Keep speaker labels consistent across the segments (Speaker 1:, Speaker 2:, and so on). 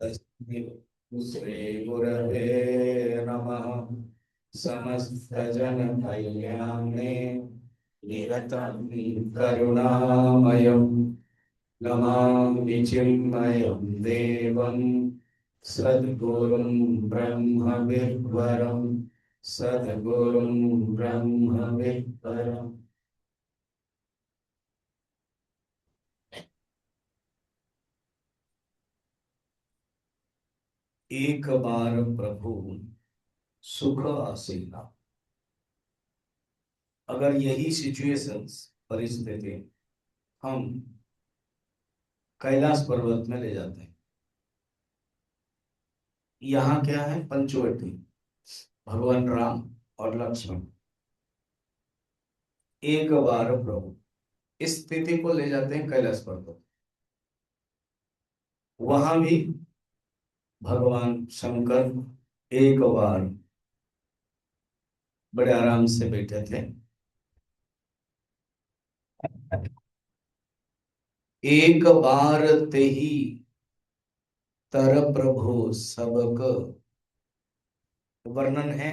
Speaker 1: तस्मै श्री गुरवे नमः। समस्तजनकल्याणे निरतं करुणामयं नमामि चिन्मयं देवं सद्गुरुं ब्रह्मविद्वरं सद्गुरुं ब्रह्मविद्वरम्। एक बार प्रभु सुख आसीना। अगर यही सिचुएशंस परिस्थिति हम कैलाश पर्वत में ले जाते हैं, यहाँ क्या है, पंचवटी, भगवान राम और लक्ष्मण। एक बार प्रभु इस स्थिति को ले जाते हैं कैलाश पर्वत। वहां भी भगवान शंकर एक बार बड़े आराम से बैठे थे। एक बार ते ही तर प्रभु सबक, वर्णन है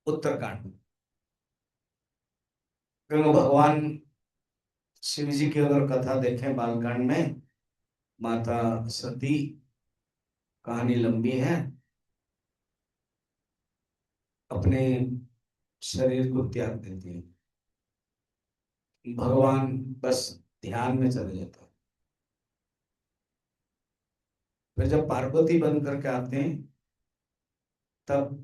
Speaker 1: उत्तरकांड में। क्योंकि भगवान शिव जी की अगर कथा देखें बालकांड में, माता सती, कहानी लंबी है, अपने शरीर को त्याग देती है, भगवान बस ध्यान में चले जाता है। फिर जब पार्वती बन करके आते हैं, तब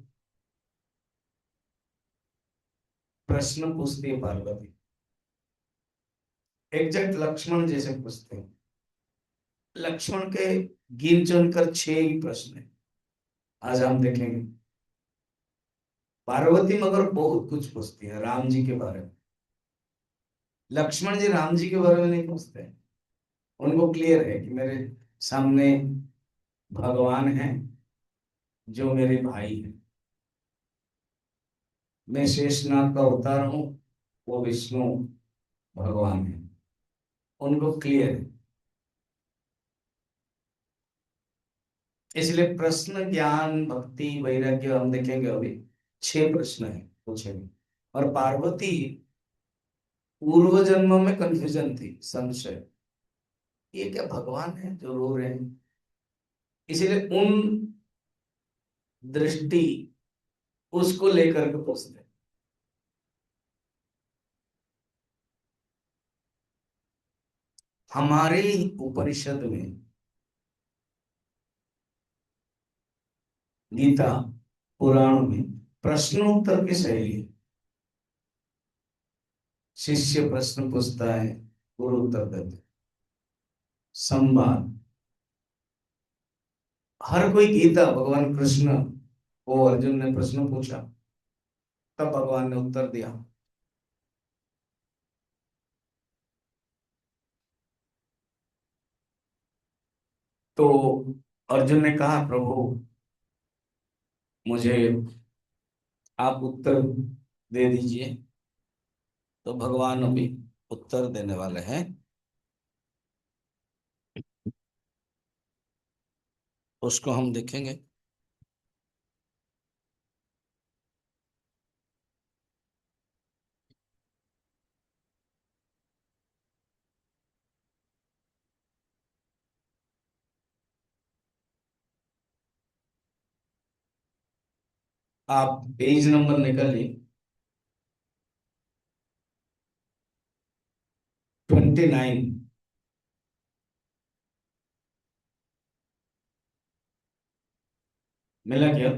Speaker 1: प्रश्न पूछती है पार्वती, एग्जैक्ट लक्ष्मण जैसे पूछते हैं। लक्ष्मण के गिन चुन कर 6 ही प्रश्न है, आज हम देखेंगे। पार्वती मगर बहुत कुछ पूछती है राम जी के बारे में। लक्ष्मण जी राम जी के बारे में नहीं पूछते हैं। उनको क्लियर है कि मेरे सामने भगवान हैं जो मेरे भाई हैं। मैं शेषनाग का अवतार हूं, वो विष्णु भगवान है। उनको क्लियर है। इसलिए प्रश्न, ज्ञान, भक्ति, वैराग्य हम देखेंगे अभी। 6 प्रश्न है पूछेंगे। और पार्वती पूर्व जन्म में कंफ्यूजन थी, संशय, ये क्या भगवान है जो रो रहे हैं। इसीलिए उन दृष्टि उसको लेकर के पूछते हैं। हमारे उपनिषद में, गीता पुराण में प्रश्नोत्तर की शैली है। शिष्य प्रश्न पूछता है, गुरु उत्तर देते हैं। संवाद। हर कोई गीता भगवान कृष्ण को अर्जुन ने प्रश्न पूछा, तब भगवान ने उत्तर दिया। तो अर्जुन ने कहा, प्रभु मुझे आप उत्तर दे दीजिए। तो भगवान अभी उत्तर देने वाले हैं। उसको हम देखेंगे। आप पेज नंबर निकालिए, 29। मिला क्या?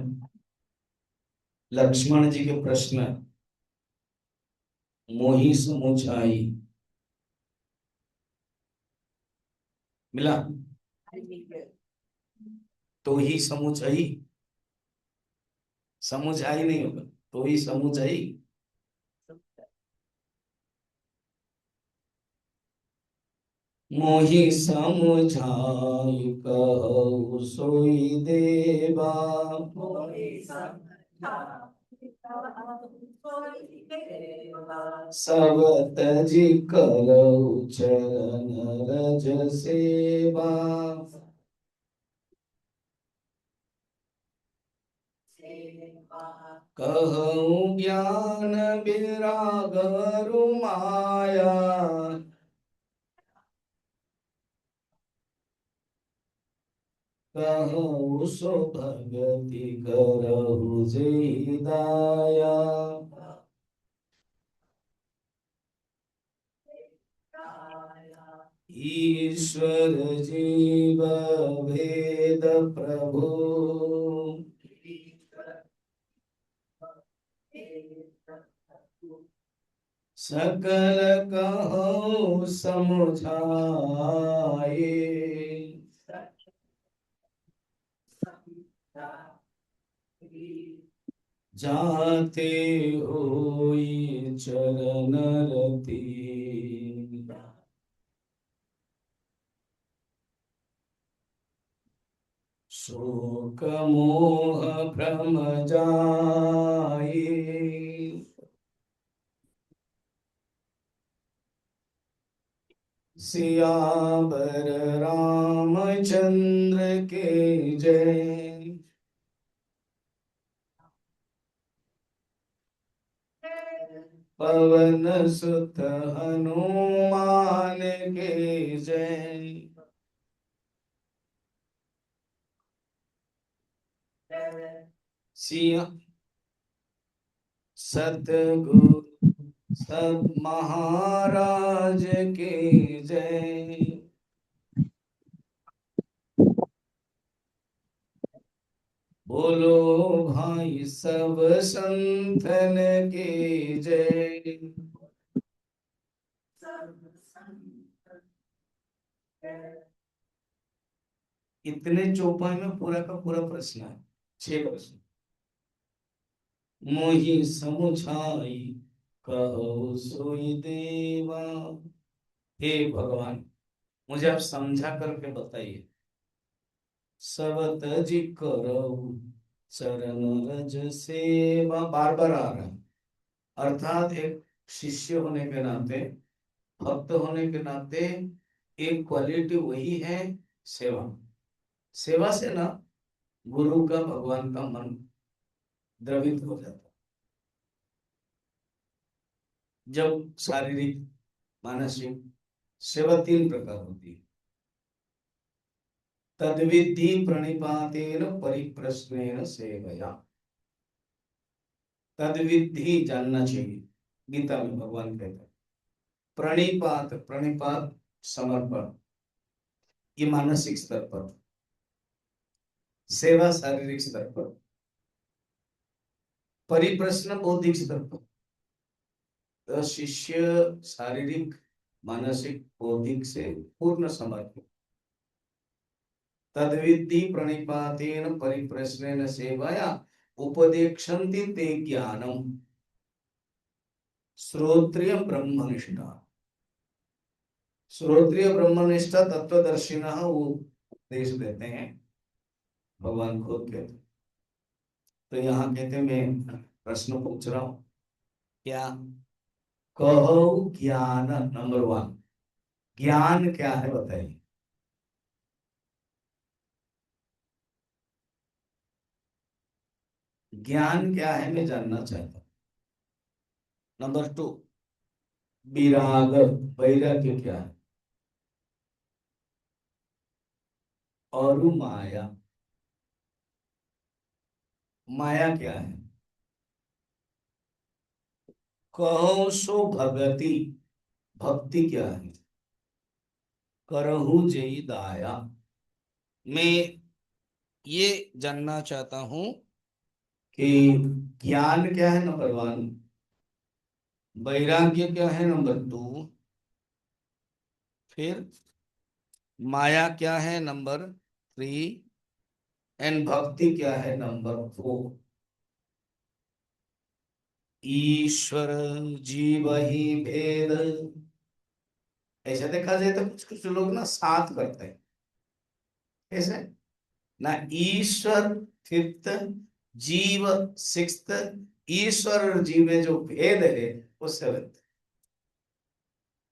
Speaker 1: लक्ष्मण जी के प्रश्न, मोही समुझाई। मिला? तो ही समुझाई, समुझाई नहीं होगा, तो ही समुझाई। मोहि समुझाई कहु सोई देवा। सब तजी करऊ चरण रज सेवा। कहूँ ज्ञान विराग माया। कहूँ सो भगति करहु जे दाया। ईश्वर जीव भेद प्रभु। सकल कहूँ समुझाए। जाते होई चरण रति। शोक मोह भ्रम जाए। सियावर रामचंद्र के जय। पवन सुत हनुमान के जय। सिया सतगुरु सब महाराज के जय। बोलो भाई सब संतन के जय। इतने चौपाई में पूरा का पूरा प्रश्न है, 6 प्रश्न। मोहि समुझाई कहो सोई देवा। हे भगवान, मुझे आप समझा करके बताइए। सब तजी करो चरण रज सेवा, बार बार आ रहा है। अर्थात एक शिष्य होने के नाते, भक्त होने के नाते एक क्वालिटी वही है, सेवा। सेवा से ना गुरु का, भगवान का मन द्रवित हो जाता है। जब शारीरिक मानसिक सेवा 3 प्रकार होती है। तद्विधि प्रणिपातेन परिप्रश्नेन सेवया। तद्विधि जानना चाहिए, गीता में भगवान कहते हैं। प्रणिपात, प्रणिपात समर्पण, ये मानसिक स्तर पर। सेवा शारीरिक स्तर पर। परिप्रश्न बौद्धिक स्तर पर। तो शिष्य शारीरिक मानसिक बौद्धिक से पूर्ण समर्पित। तद्विधि प्रणिपातेन परिप्रश्नेन सेवया उपदेक्षन्ति ते ज्ञानम। श्रोत्रिय ब्रह्मनिष्ठा। श्रोत्रिय ब्रह्मनिष्ठा तत्वदर्शिनः वो उपदेश देते हैं, भगवान खुद कहते हैं। तो यहाँ कहते हैं, मैं प्रश्न पूछ रहा हूं, क्या? कहो ज्ञान, नंबर 1। ज्ञान क्या है बताइए। ज्ञान क्या है मैं जानना चाहता हूं। नंबर 2, विराग, वैराग्य क्या है। और माया, माया क्या है। कहो सो भगति, भक्ति क्या है। करहु जई दाया, मैं ये जानना चाहता हूं कि ज्ञान क्या है, नंबर 1। वैराग्य क्या है, नंबर 2। फिर माया क्या है, नंबर 3। एंड भक्ति क्या है, नंबर 4। ईश्वर जीव ही भेद। ऐसा देखा जाए तो कुछ कुछ लोग ना साथ करते हैं। कैसे? ना ईश्वर 5th, जीव 6th, ईश्वर और जीव में जो भेद है वो 7।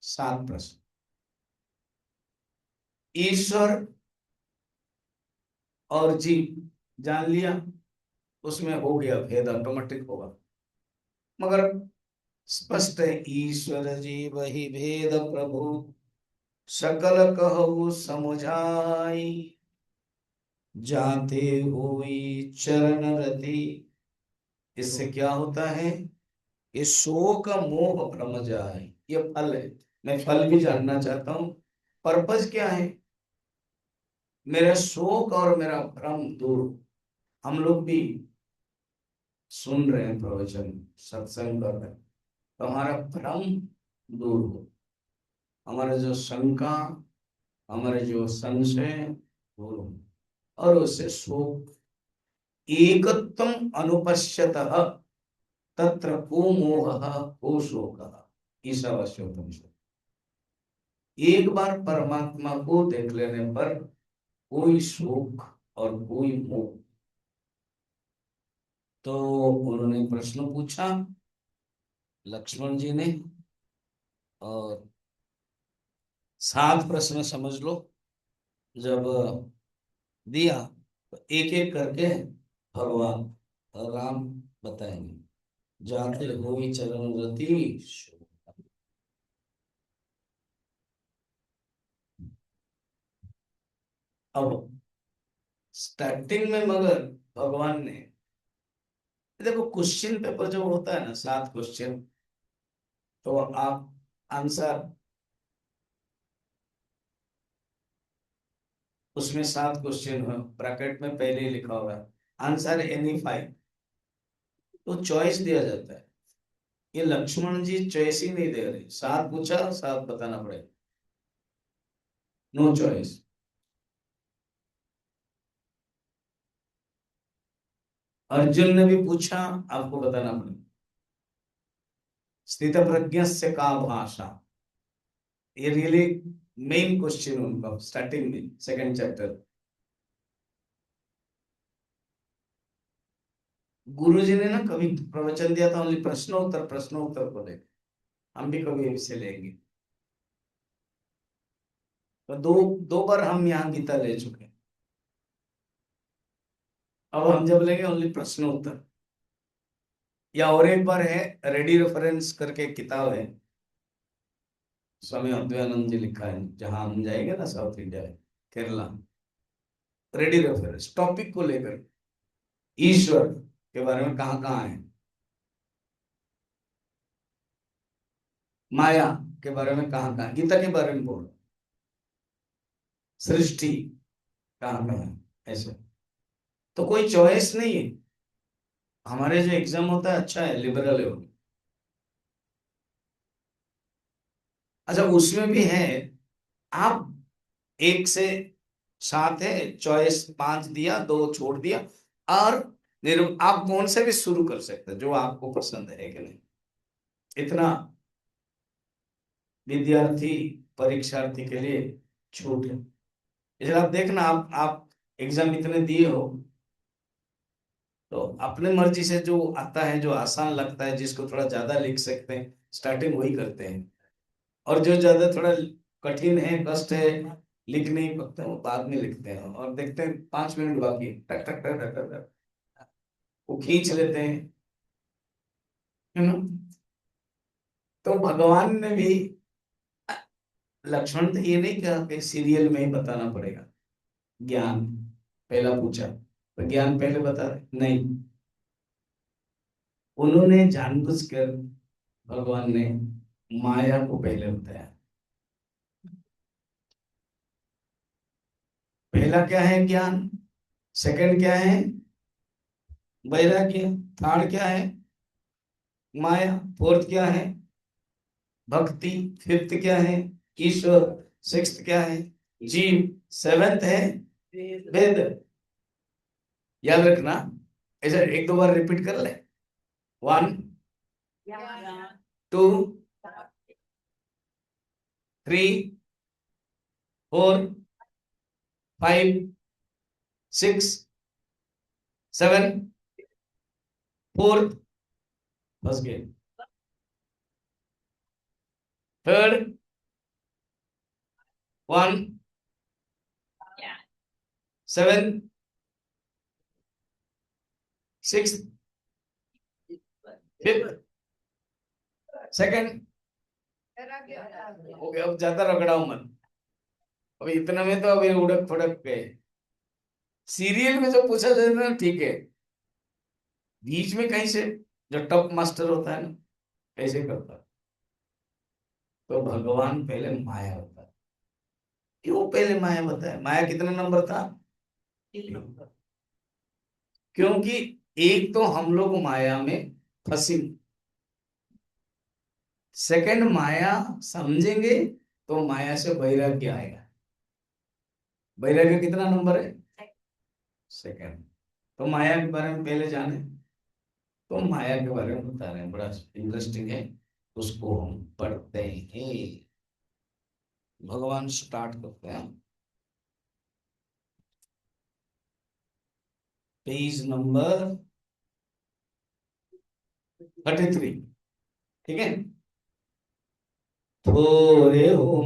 Speaker 1: 7 प्रश्न। ईश्वर और जीव जान लिया, उसमें हो गया भेद, ऑटोमेटिक होगा। मगर स्पष्ट है, ईश्वर जीव ही भेद प्रभु, सकल कहु समुझाई, जाते हुई चरण रति। इससे क्या होता है? ये शोक मोह भ्रम जाए, ये फल है। मैं फल भी जानना चाहता हूं। पर्पज क्या है? मेरा शोक और मेरा भ्रम दूर हो। हम लोग भी सुन रहे हैं प्रवचन, सत्संग कर रहे हैं, तो हमारा भ्रम दूर हो, हमारा जो शंका, हमारे जो संशय दूर हो, और उससे शोक एकत्वम अनुपश्यतः तत्र को मोहः को शोकः, ईशावास्योपनिषद। एक बार परमात्मा को देख लेने पर कोई शोक और कोई मोह। तो उन्होंने प्रश्न पूछा लक्ष्मण जी ने, और 7 प्रश्न समझ लो। जब दिया तो एक एक करके भगवान राम बताएंगे। जाते हुई चरण रति। अब स्टार्टिंग में मगर भगवान ने, देखो क्वेश्चन पेपर जो होता है ना, 7 क्वेश्चन, तो आप आंसर, उसमें 7 क्वेश्चन हो, ब्रैकेट में पहले ही लिखा होगा आंसर एनी 5, तो चॉइस दिया जाता है। ये लक्ष्मण जी चॉइस ही नहीं दे रहे, 7 पूछा 7 बताना पड़ेगा, नो चॉइस। अर्जुन ने भी पूछा, आपको बताना पड़ेगा। स्थित प्रज्ञस्य का भाषा, ये रियली मेन क्वेश्चन उनका स्टार्टिंग में, सेकंड चैप्टर। गुरु जी ने ना कभी प्रवचन दिया था ओनली प्रश्न उत्तर को लेकर, हम भी कभी इसे लेंगे। तो दो दो बार हम यहाँ गीता ले चुके हैं, अब हम जब लेंगे ओनली प्रश्न उत्तर। या और एक बार है, रेडी रेफरेंस करके एक किताब है, स्वामी अद्वैतानंद जी लिखा है, जहां हम जाएंगे ना साउथ इंडिया में, केरला, रेडी रेफरेंस टॉपिक को लेकर, ईश्वर के बारे में कहाँ कहाँ है, माया के बारे में कहाँ कहाँ, गीता के बारे में बोलो, सृष्टि कहाँ कहाँ है, ऐसे। तो कोई चॉइस नहीं है। हमारे जो एग्जाम होता है अच्छा है, लिबरल है वो। अच्छा उसमें भी है, आप 1 से 7 है, चॉइस 5 दिया, 2 छोड़ दिया, और आप कौन से भी शुरू कर सकते हैं जो आपको पसंद है कि नहीं। इतना विद्यार्थी परीक्षार्थी के लिए छूट है। इसलिए आप देखना, आप एग्जाम इतने दिए हो, तो अपने मर्जी से जो आता है, जो आसान लगता है, जिसको थोड़ा ज्यादा लिख सकते हैं, स्टार्टिंग वही करते हैं। और जो ज्यादा थोड़ा कठिन है, कष्ट है, लिख नहीं पाते, वो बाद में लिखते हैं, और देखते हैं 5 मिनट बाकी, टक टक टक टक टक टक, वो खींच लेते हैं, है ना। तो भगवान ने भी, लक्ष्मण ने ये नहीं कहा कि सीरियल में ही बताना पड़ेगा ज्ञान, पहला पूछा तो ज्ञान पहले बता रहे नहीं। उन्होंने जानबूझकर, भगवान ने माया को पहले बताया। पहला क्या है? ज्ञान। सेकंड क्या है? वैराग्य। थर्ड क्या है? माया। फोर्थ क्या है? भक्ति। फिफ्थ क्या है? ईश्वर। सिक्स्थ क्या है? जीव। सेवेंथ है वेद। याद रखना, ऐसे 1-2 बार रिपीट कर ले। 1, 2, 3, 4, 5, 6, 7, फोर्थ, फंस गए। Third, one, seven, six, fifth, second. Okay, अब ज्यादा रगड़ाओ मत। अब इतना में तो अभी उड़क फड़क गए। सीरियल में जो पूछा जाता है ना, ठीक है, बीच में कहीं से जो टॉप मास्टर होता है ना, कैसे करता है। तो भगवान पहले माया होता है। क्यों पहले माया होता है? माया कितना नंबर था? एक नंबर। क्योंकि एक तो हम लोग माया में फंसी, सेकंड माया समझेंगे तो माया से वैराग्य आएगा। वैराग्य कितना नंबर है? सेकंड। तो माया के बारे में पहले जाने। तो माया के बारे में बता रहे हैं, बड़ा इंटरेस्टिंग है, उसको हम पढ़ते हैं। भगवान स्टार्ट करते हैं पेज नंबर 33। ठीक है। थोरे हो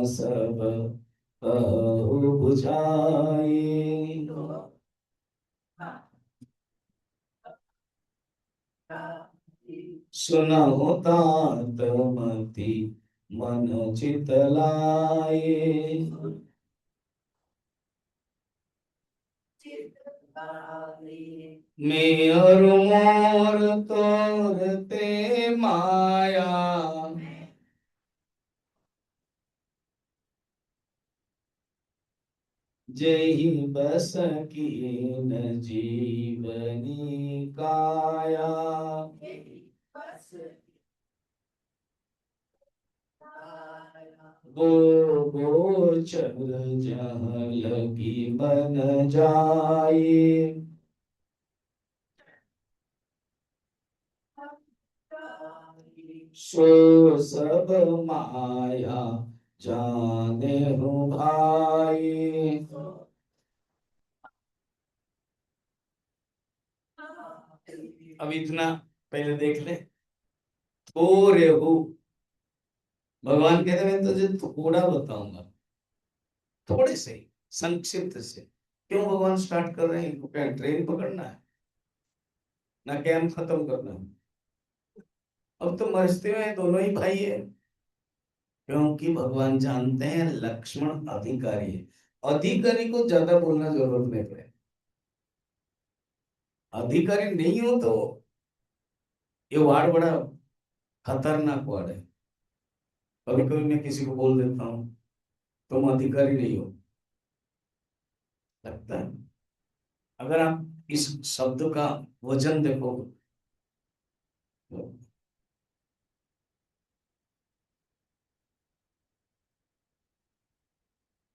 Speaker 1: सब बुझाए, सुनहु तात मति मन चित लाए। मैं और मोर तोरते माया, जही बस कीन जीवनी काया। गो गोचर जहाँ लगी मन जाए, सो सब माया जाने हो भाई। अब इतना पहले देख ले। थोड़े हो, भगवान कहते हैं मैं तुझे थोड़ा बताऊंगा, थोड़े से ही, संक्षिप्त से। क्यों भगवान स्टार्ट कर रहे हैं? इनको क्या ट्रेन पकड़ना है ना, कैंप खत्म करना है? अब तो मस्ती में दोनों ही भाई है। क्योंकि भगवान जानते हैं लक्ष्मण अधिकारी है, अधिकारी को ज्यादा बोलना जरूरत नहीं पड़े। अधिकारी नहीं हो तो ये वार्ड बड़ा खतरनाक वार्ड है। कभी कभी मैं किसी को बोल देता हूँ तुम अधिकारी नहीं हो, लगता है। अगर आप इस शब्द का वजन देखो तो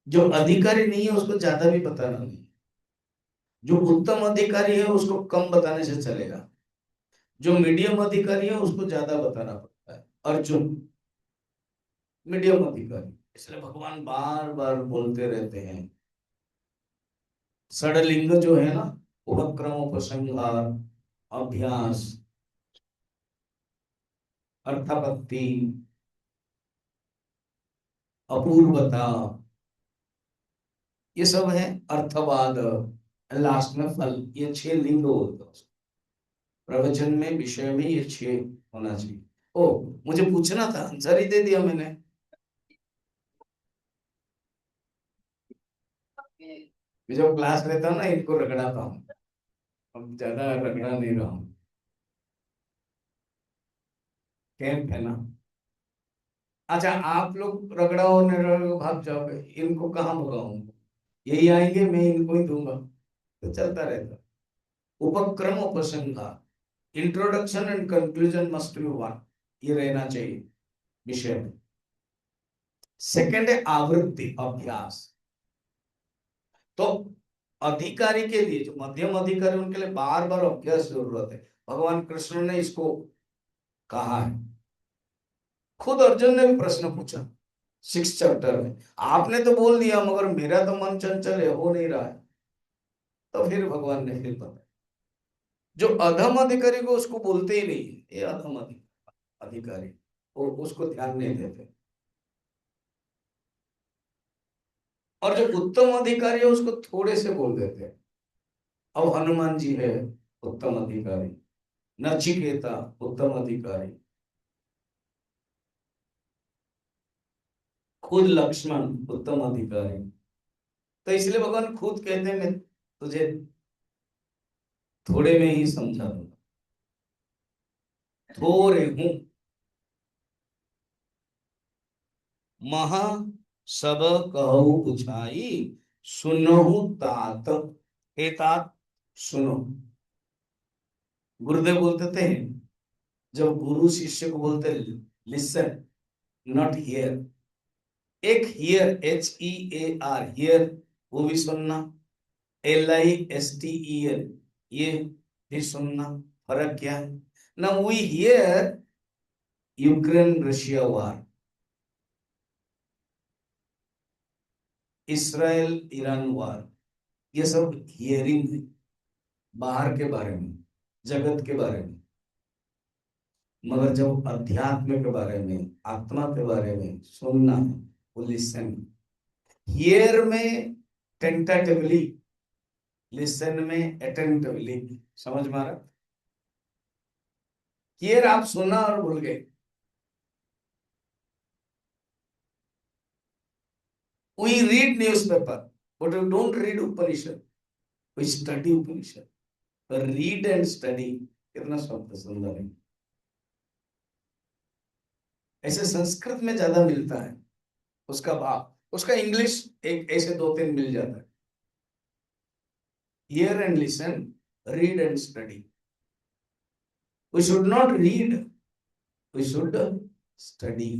Speaker 1: जो अधिकारी नहीं है उसको ज्यादा भी बताना नहीं, जो उत्तम अधिकारी है उसको कम बताने से चलेगा, जो मीडियम अधिकारी है उसको ज्यादा बताना पड़ता है। अर्जुन मीडियम अधिकारी, इसलिए भगवान बार बार बोलते रहते हैं। षडलिंग जो है ना, उपक्रम, उपसंहार, अभ्यास, अर्थापत्ति, अपूर्वता, ये सब है। अर्थवाद, लास्ट में फल, ये 6 लिंग होते हैं प्रवचन में, विषय में, ये 6 होना चाहिए। ओ, मुझे पूछना था, आंसर ही दे दिया मैंने। मैं जब क्लास लेता हूँ ना, इनको रगड़ाता हूँ, अब ज्यादा रगड़ा नहीं रहा हूँ। कैंप है ना। अच्छा, आप लोग रगड़ाओ नहीं रगड़ाओ भाग जाओगे, इनको कहाँ भगाऊंगा? यही आएंगे, मैं इनको ही दूंगा, तो चलता रहता। उपक्रम उपसंहार, introduction and conclusion must be one, ये रहना चाहिए विषय में। सेकंड है आवृत्ति, अभ्यास। तो अधिकारी के लिए, जो मध्यम अधिकारी, उनके लिए बार बार अभ्यास जरूरत है। भगवान कृष्ण ने इसको कहा है। खुद अर्जुन ने भी प्रश्न पूछा 6 चैप्टर में, आपने तो बोल दिया मगर मेरा तो मन चंचल है, हो नहीं रहा है। तो फिर भगवान ने फिर बताया। जो अधम अधिकारी को उसको बोलते ही नहीं, ये अधम अधिकारी, वो उसको ध्यान नहीं देते। और जो उत्तम अधिकारी है उसको थोड़े से बोल देते हैं। अब हनुमान जी है उत्तम अधिकारी, नचिकेता उत्तम अधिकारी, खुद लक्ष्मण उत्तम अधिकारी। तो इसलिए भगवान खुद कहते हैं, मैं तुझे थोड़े में ही समझा दूंगा, थोड़े हूं। महा सब कहु बुझाई, सुनहु तात। हे तात, सुनो। गुरुदेव बोलते थे, जब गुरु शिष्य को बोलते लिसन, नॉट हियर। एक हियर, HEAR, हियर, वो भी सुनना, LISTEN, ये भी सुनना। फर्क क्या है ना? We hear Ukraine Russia war, Israel Iran war, ये सब हियरिंग है, बाहर के बारे में, जगत के बारे में। मगर जब अध्यात्म के बारे में, आत्मा के बारे में सुनना है, वो लिसन। हियर में टेंटेटिवली, लिसन में अटेंटिवली। समझ में आ रहा? हियर आप सुना और भूल गए। We read newspaper, but we don't read Upanishad. We study Upanishad. तो read and study कितना शब्द सुंदर है। ऐसे संस्कृत में ज्यादा मिलता है उसका भाव, उसका इंग्लिश एक ऐसे दो तीन मिल जाता है। Hear and listen, read and study. We should not read, we should study.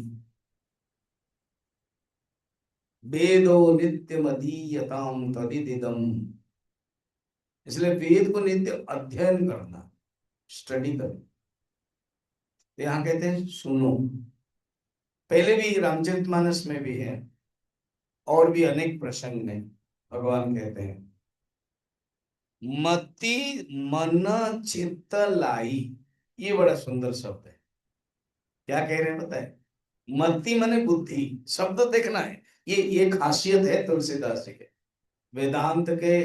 Speaker 1: वेदो नित्यम अधीयताम तदिदिदम। इसलिए वेद को नित्य अध्ययन करना, स्टडी करना। यहाँ कहते हैं सुनो। पहले भी रामचरितमानस में भी है, और भी अनेक प्रसंग में भगवान कहते हैं, मति मन चित्त लाई। ये बड़ा सुंदर शब्द है। क्या कह रहे हैं पता है? मति मने बुद्धि, शब्द देखना है। ये खासियत है तुलसीदास जी के, वेदांत के,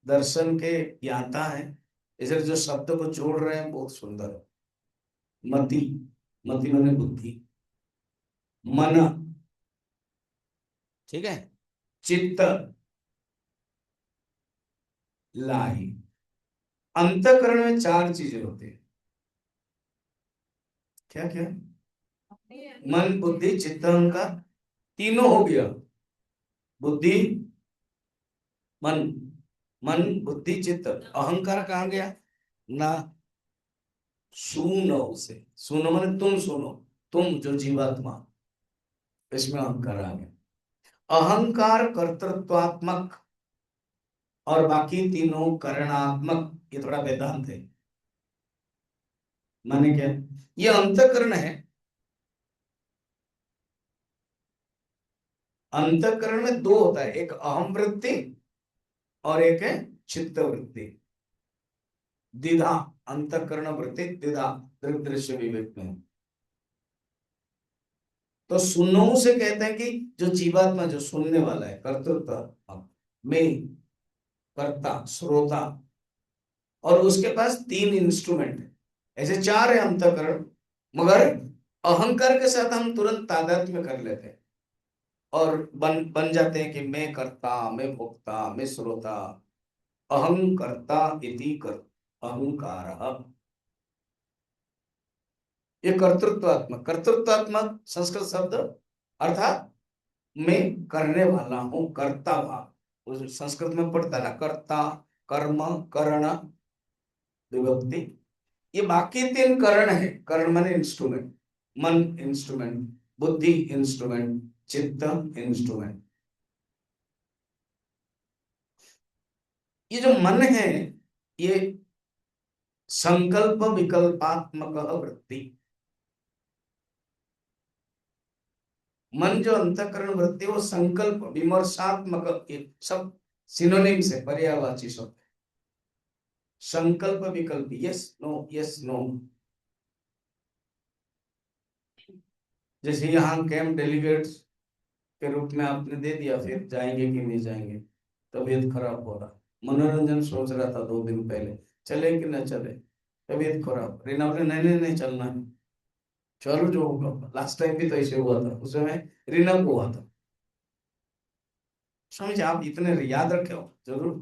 Speaker 1: दर्शन के ज्ञाता है, इसलिए जो शब्द को जोड़ रहे हैं बहुत सुंदर है। मति, मति मने बुद्धि, मन, ठीक है, चित्त लाई। अंतःकरण में चार चीजें होती है। क्या क्या? मन बुद्धि चित्त अहंकार, तीनों हो गया। बुद्धि, मन, मन बुद्धि चित्त, अहंकार कहाँ गया ना? सुनो से, सुनो माने तुम सुनो, तुम जो जीवात्मा, इसमें अहंकार आ गया। अहंकार कर्तृत्वात्मक और बाकी तीनों करणात्मक। ये थोड़ा वेदांत है। माने क्या? ये अंतःकरण है। अंतःकरण में दो होता है, एक अहम वृत्ति और एक है चित्त वृत्ति। द्विधा, अंतःकरण वृत्ति द्विधा, दृश्य विवेक में। तो सुनो से कहते हैं कि जो जीवात्मा, जो सुनने वाला है, कर्तृत्व में, कर्ता श्रोता, और उसके पास तीन इंस्ट्रूमेंट है। ऐसे चार है अंतःकरण, मगर अहंकार के साथ हम तुरंत तादात्म्य कर लेते हैं और बन बन जाते हैं कि मैं कर्ता, मैं भोक्ता, मैं श्रोता। अहं कर्ता इति कर अहंकार। ये कर्तृत्वात्मक, कर्तृत्वात्मक संस्कृत शब्द, अर्थात मैं करने वाला हूं, कर्ता भाव। उस संस्कृत में पढ़ता ना, कर्ता, कर्म, करण, विभक्ति। ये बाकी तीन करण है। करण माने इंस्ट्रूमेंट, मन इंस्ट्रूमेंट, बुद्धि इंस्ट्रूमेंट, चित्त इंस्ट्रूमेंट। ये जो मन है, ये संकल्प विकल्पात्मक वृत्ति। मन जो अंतःकरण वृत्ति, वो संकल्प विमर्शात्मक, ये सब सिनोनिम्स है, पर्यायवाची शब्द। संकल्प विकल्प, यस नो यस नो। जैसे यहाँ कैंप डेलीगेट्स के रूप में आपने दे दिया, फिर जाएंगे कि नहीं जाएंगे, तबीयत खराब हो रहा, मनोरंजन सोच रहा था 2 दिन पहले, चले कि न चले, तबीयत खराब, रीना बोले नहीं नहीं नहीं चलना है, चलो जो होगा। लास्ट टाइम भी तो ऐसे हुआ था, उस समय रीना को हुआ था। स्वामी जी आप इतने याद रखे हो जरूर।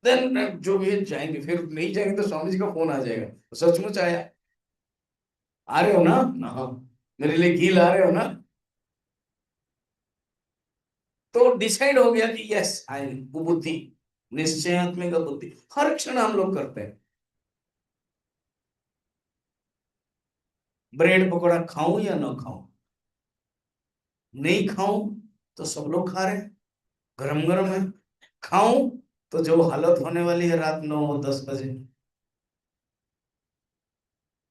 Speaker 1: देन जो भी है जाएंगे, फिर नहीं जाएंगे तो स्वामी जी का फोन आ जाएगा, सचमुच आया, आ रहे हो ना? हाँ, मेरे लिए घी ला रहे हो ना? तो डिसाइड हो गया कि यस आई, वो बुद्धि, निश्चयात्मिक बुद्धि हर क्षण हम लोग करते हैं। ब्रेड पकौड़ा खाऊं या ना खाऊं, नहीं खाऊं तो सब लोग खा रहे हैं, गरम गरम है, खाऊं तो जो हालत होने वाली है रात 9-10 बजे,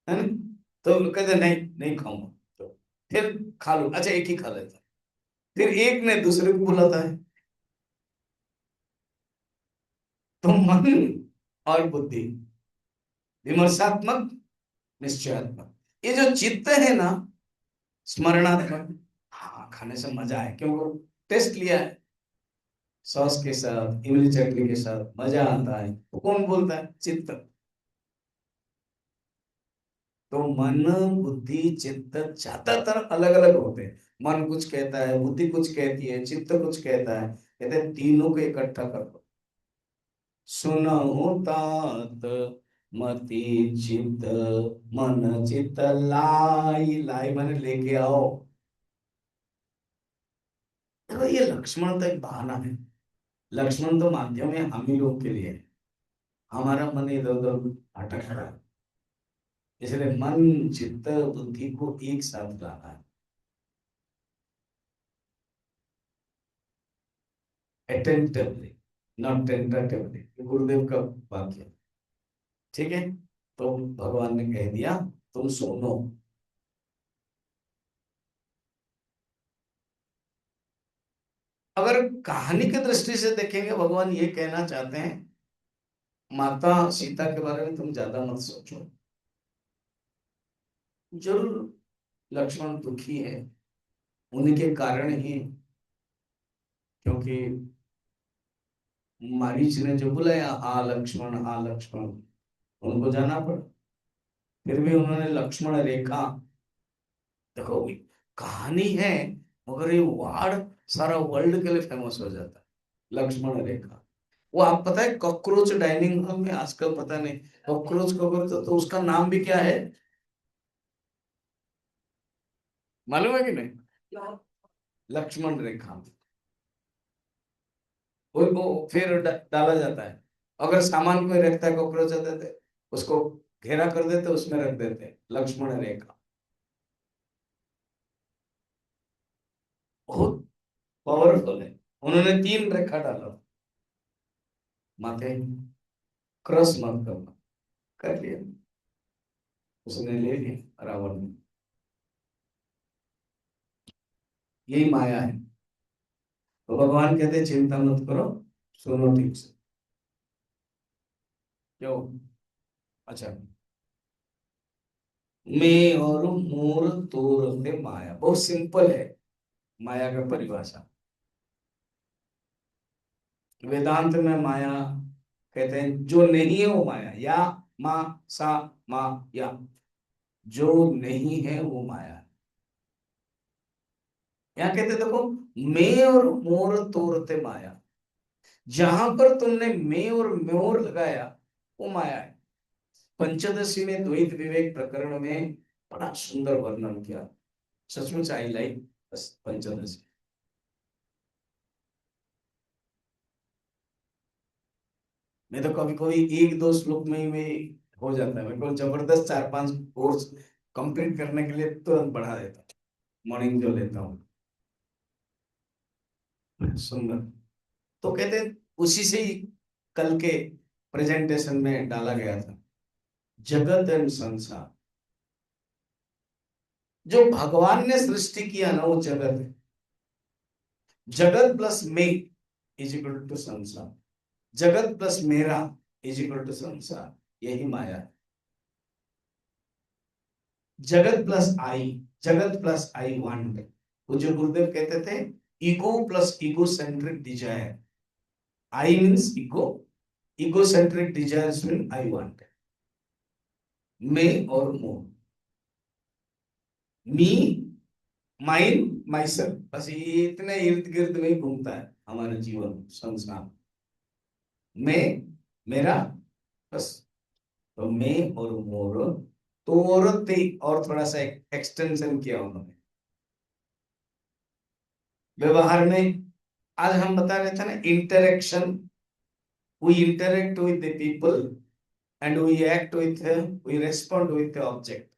Speaker 1: है ना? तो लोग कहते नहीं नहीं खाऊंगा, तो फिर खा लो, अच्छा एक ही खा लेता, फिर एक ने दूसरे को बुलाता है। तो मन और बुद्धि, विमर्शात्मक, निश्चयात्मक, ये जो चित्त है ना, स्मरणात्मक, हाँ खाने से मजा है क्योंकि टेस्ट लिया है, सॉस के साथ, इमली चटनी के साथ मजा आता है, तो कौन बोलता है? चित्त। तो मन बुद्धि चित्त ज्यादातर अलग अलग होते हैं, मन कुछ कहता है, बुद्धि कुछ कहती है, चित्त कुछ कहता है, कहते हैं तीनों को इकट्ठा कर लो। सुनहु तात मति चित्त, मन चित्त लाई, लाई माने लेके आओ। देखो ये लक्ष्मण तो एक बहाना है, लक्ष्मण तो माध्यम है हम ही लोग के लिए, हमारा मन इधर उधर भटक रहा है, इसलिए मन चित्त बुद्धि को एक साथ लाना है, अटेंटिवली, नॉट टेंटेटिवली, गुरुदेव का वाक्य, ठीक है? तो भगवान ने कह दिया तुम सुनो। अगर कहानी की दृष्टि से देखेंगे, भगवान ये कहना चाहते हैं माता सीता के बारे में तुम ज्यादा मत सोचो, जरूर लक्ष्मण दुखी है, उन्हीं के कारण ही, क्योंकि मारीच ने जो बुलाया आ लक्ष्मण आ लक्ष्मण, उनको जाना पड़ा, फिर भी उन्होंने लक्ष्मण रेखा, देखो भी कहानी है, मगर ये वर्ड सारा वर्ल्ड के लिए फेमस हो जाता है, लक्ष्मण रेखा। वो आप पता है कॉकरोच डाइनिंग हॉल में आजकल पता नहीं, कॉकरोच कवर तो उसका नाम भी क्या है, मालूम है कि नहीं? लक्ष्मण रेखा। वो फिर डाला जाता है, अगर सामान कोई रखता है कॉकरोच आते थे, उसको घेरा कर देते, उसमें रख देते लक्ष्मण रेखा। बहुत पावरफुल है, उन्होंने 3 रेखा डाला, माथे क्रॉस मत करना, कर लिया, उसने ले लिया रावण ने, यही माया है। तो भगवान कहते हैं, चिंता मत करो, सुनो ठीक से। क्यों? अच्छा, मैं और मोर तोर में माया, बहुत सिंपल है माया का परिभाषा। वेदांत में माया कहते हैं जो नहीं है वो माया, या मा सा मा या, जो नहीं है वो माया है। यहाँ कहते देखो, मैं और मोर तोरते माया, जहां पर तुमने मैं और मोर लगाया वो माया है। पंचदशी में द्वैत विवेक प्रकरण में बड़ा सुंदर वर्णन किया, सचमुच आई लाइक पंचदशी। मैं तो कभी कभी 1-2 श्लोक में ही मैं हो जाता है, मेरे को जबरदस्त 4-5 कोर्स कंप्लीट करने के लिए तुरंत बढ़ा देता हूँ, मॉर्निंग जो लेता हूँ, सुंदर। तो कहते हैं उसी से ही कल के प्रेजेंटेशन में डाला गया था, जगत एंड संसार, जो भगवान ने सृष्टि किया ना वो जगत है, जगत प्लस मैं इज इक्वल टू संसार, जगत प्लस मेरा इज इक्वल टू संसार, यही माया है। जगत प्लस आई वांट, वो जो गुरुदेव कहते थे, ego plus ego centric desire. I means ego, ego centric desires mean I want. मैं और मोह, मी, माइन, माइसेल्फ, बस ये इतने इर्द गिर्द में ही घूमता है हमारा जीवन संसार। मैं, मेरा, बस। तो मैं और मोर, तो औरत थी, और थोड़ा सा एक्सटेंशन किया उन्होंने व्यवहार में। आज हम बता रहे थे ना, interaction, we interact with the people and we act with, we respond with the object.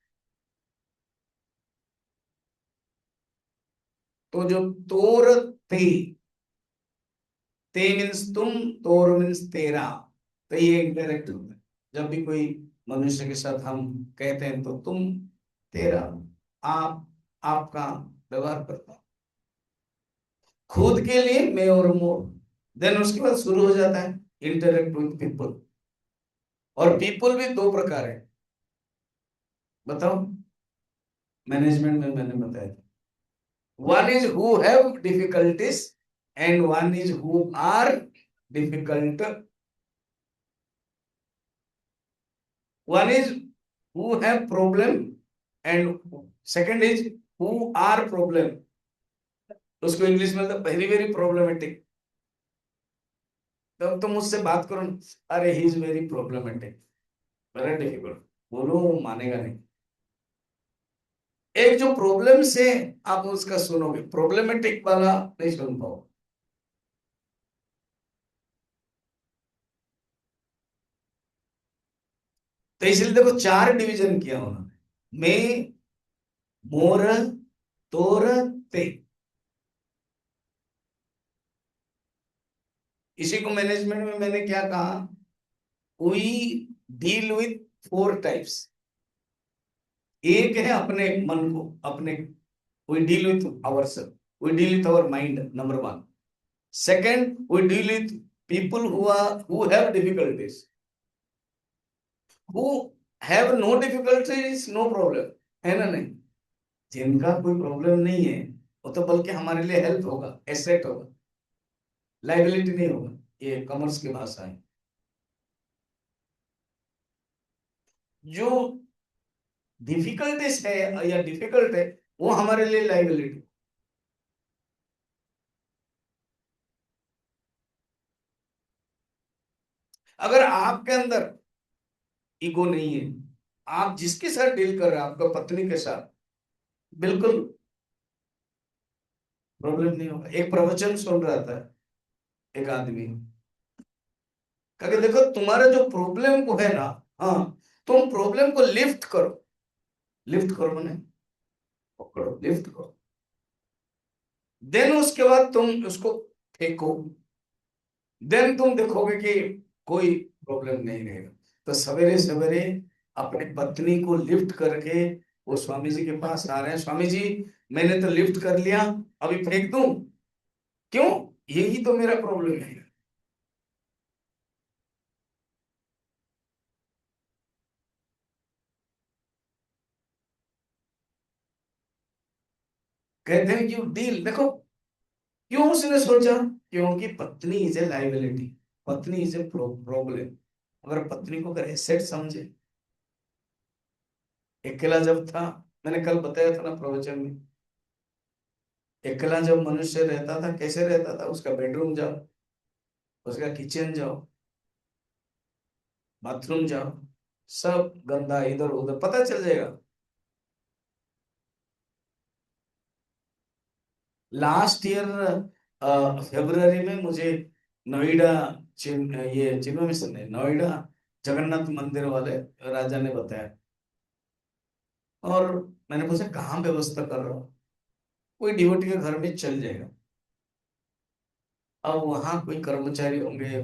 Speaker 1: तो जो तोर थे, ते मीन्स तुम, तोर मीन्स तेरा, तो ये इंटरेक्ट होता है। जब भी कोई मनुष्य के साथ हम कहते हैं तो तुम, तेरा, आप, आपका व्यवहार करता हूं। खुद के लिए मैं और मोर, देन उसके बाद शुरू हो जाता है इंटरेक्ट विथ पीपल। और पीपल भी दो प्रकार है, बताओ, मैनेजमेंट में मैंने बताया था। One is who have difficulties and one is who are difficult. One is who have problem and second is who are problem. उसको इंग्लिश में तो वेरी वेरी प्रॉब्लमेटिक। तो तुम मुझसे बात करो, अरे he is very problematic, very difficult, बोलो वो मानेगा नहीं। एक जो प्रॉब्लम से आप उसका सुनोगे, प्रॉब्लमेटिक वाला नहीं सुन पाओ। तो इसलिए देखो, चार डिवीजन किया उन्होंने, मैं, मोर, तोर, ते। इसी को मैनेजमेंट में मैंने क्या कहा, we deal with four types. एक है अपने मन को, अपने, we deal with our self, we deal with our mind, number one. Second, we deal with people who have difficulties, who have no difficulties, no problem, है ना नहीं। जिनका कोई प्रॉब्लम नहीं है, वो तो बल्कि हमारे लिए हेल्प होगा, एसेट होगा, लाइबिलिटी नहीं होगा। ये कॉमर्स की भाषा है। जो डिफिकल्टीज है या डिफिकल्ट है, वो हमारे लिए लाइबिलिटी। अगर आपके अंदर ईगो नहीं है, आप जिसके साथ डील कर रहे हैं, आपका पत्नी के साथ, बिल्कुल प्रॉब्लम नहीं होगा। एक प्रवचन सुन रहा था एक आदमी, कहा कि देखो तुम्हारा जो प्रॉब्लम को है ना, हाँ, तुम प्रॉब्लम को लिफ्ट करो। लिफ्ट करो मैंने, पकड़ो, लिफ्ट करो, देन उसके बाद तुम उसको फेंको, देन तुम देखोगे कि कोई प्रॉब्लम नहीं रहेगा। तो सवेरे सवेरे अपनी पत्नी को लिफ्ट करके वो स्वामी जी के पास आ रहे हैं, स्वामी जी मैंने तो लिफ्ट कर लिया, अभी फेंक दूं? क्यों? यही तो मेरा प्रॉब्लम है। कहते हैं यू डील, देखो क्यों उसने सोचा, क्योंकि पत्नी इज ए लाइबिलिटी, पत्नी इज ए प्रॉब्लम। अगर पत्नी को अगर एसेट समझे, अकेला जब था, मैंने कल बताया था ना प्रवचन में, अकेला जब मनुष्य रहता था कैसे रहता था, उसका बेडरूम जाओ, उसका किचन जाओ, बाथरूम जाओ, सब गंदा इधर उधर पता चल जाएगा। लास्ट ईयर फरवरी में मुझे नोएडा, ये चिन्मय मिशन है नोएडा, जगन्नाथ मंदिर वाले राजा ने बताया। और मैंने पूछा कहाँ व्यवस्था कर रहा हूँ, कोई डिवोटी के घर में चल जाएगा। अब वहां कोई कर्मचारी होंगे,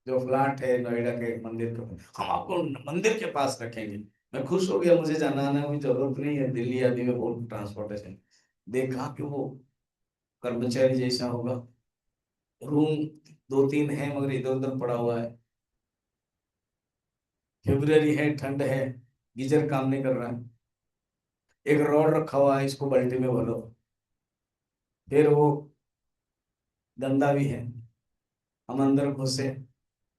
Speaker 1: जो फ्लैट है नोएडा के मंदिर के, हम आपको मंदिर के पास रखेंगे। मैं खुश हो गया, मुझे जाना आना की जरूरत नहीं है, दिल्ली आदि में बहुत ट्रांसपोर्टेशन। देखा कि वो कर्मचारी जैसा होगा, रूम दो तीन है मगर इधर उधर पड़ा हुआ है, फेब्रुअरी है, ठंड है, गीजर काम नहीं कर रहा है, एक रॉड रखा हुआ है, इसको बाल्टी में भरो, फिर वो गंदा भी है। हम अंदर घुसे,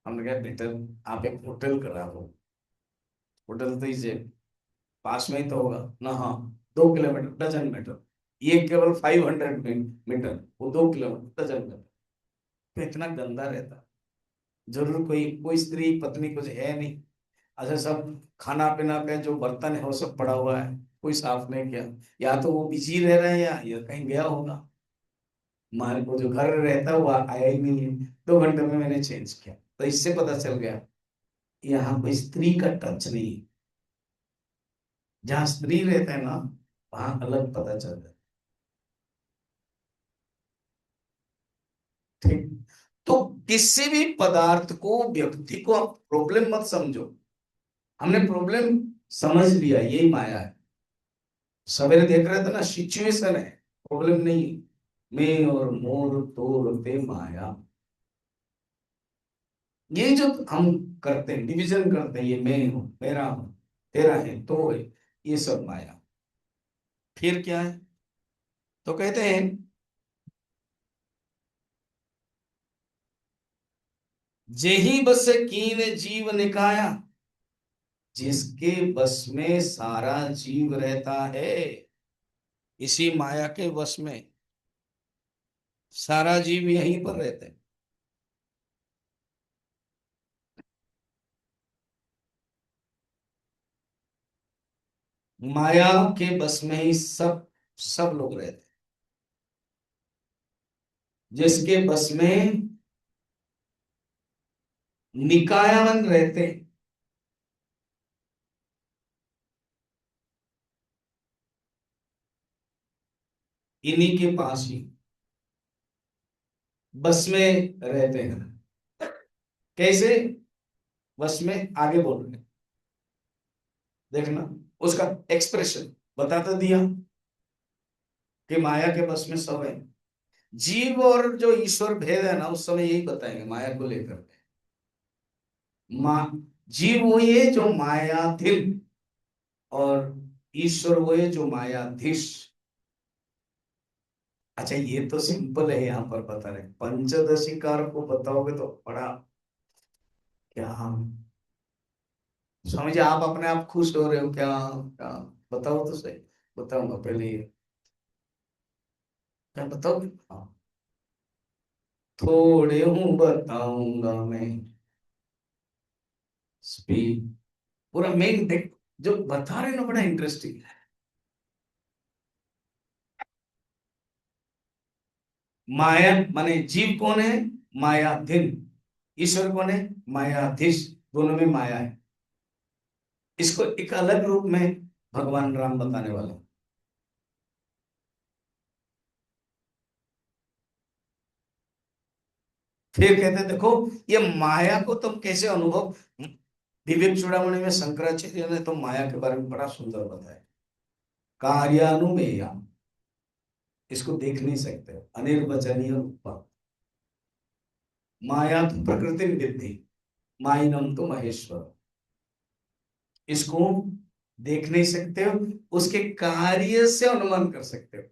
Speaker 1: हमने कहा बेटर आप एक होटल करा दो। होटल तो इसे पास में ही तो होगा ना, हाँ 2 किलोमीटर, डजन मीटर, ये केवल 500 मीटर, वो 2 किलोमीटर डजन मीटर। तो इतना गंदा रहता, जरूर कोई कोई स्त्री पत्नी कुछ है नहीं। अच्छा, सब खाना पीना का जो बर्तन है वो सब पड़ा हुआ है, कोई साफ नहीं किया। या तो वो बिजी रह रहे हैं या कहीं गया होगा। हमारे को जो घर रहता है वो आया ही नहीं है। 2 घंटे में मैंने चेंज किया, तो इससे पता चल गया यहाँ कोई स्त्री का टच नहीं है। जहाँ स्त्री रहता है ना, वहां अलग पता चल जाता है। ठीक। तो किसी भी पदार्थ को, व्यक्ति को आप प्रॉब्लम मत समझो। हमने प्रॉब्लम समझ लिया, यही माया है। सवेरे देख रहे थे ना, सिचुएशन है, प्रॉब्लम नहीं। मैं और मोर तोड़ते माया, ये जो हम करते हैं, डिवीजन करते हैं, ये मैं हूं, मेरा हूं, तेरा है, तो है, ये सब माया। फिर क्या है? तो कहते हैं, जेही बस कीन जीव निकाया, जिसके बस में सारा जीव रहता है, इसी माया के वश में सारा जीव यहीं पर रहते हैं। माया के बस में ही सब सब लोग रहते हैं। जिसके बस में निकायमन रहते हैं, इन्हीं के पास ही बस में रहते हैं। कैसे बस में? आगे बोल रहे हैं, देखना उसका एक्सप्रेशन बता तो दिया कि माया के बस में सब है। जीव और जो ईश्वर भेद है ना, उस समय यही बताएंगे माया को लेकर। माँ, जीव वही है जो मायाधीन, और ईश्वर वो है जो मायाधीश। अच्छा, ये तो सिंपल है, यहाँ पर बता रहे, पंचदशी कार को बताओगे तो बड़ा क्या समझे। आप अपने आप खुश हो रहे हो क्या? क्या बताओ तो सही। बताऊंगा पहले ये, क्या बताओगे? हाँ, थोड़े हूँ बताऊंगा मैं, स्पीड, पूरा मेन देख, जो बता रहे हैं ना, बड़ा इंटरेस्टिंग है। माया माने जीव कौन है? मायाधीन। ईश्वर कौन है? मायाधीश। दोनों में माया है। इसको एक अलग रूप में भगवान राम बताने वाले हैं। फिर कहते हैं, देखो ये माया को तुम कैसे अनुभव। विवेक चूड़ामणि में शंकराचार्य ने तो माया के बारे में बड़ा सुंदर बताया। कार्यानुमेय, इसको देख नहीं सकते, अनिर्वचनीय रूप, माया तो प्रकृति विद्धि, माइनम तो महेश्वर। इसको देख नहीं सकते हो, उसके कार्य से अनुमान कर सकते हो।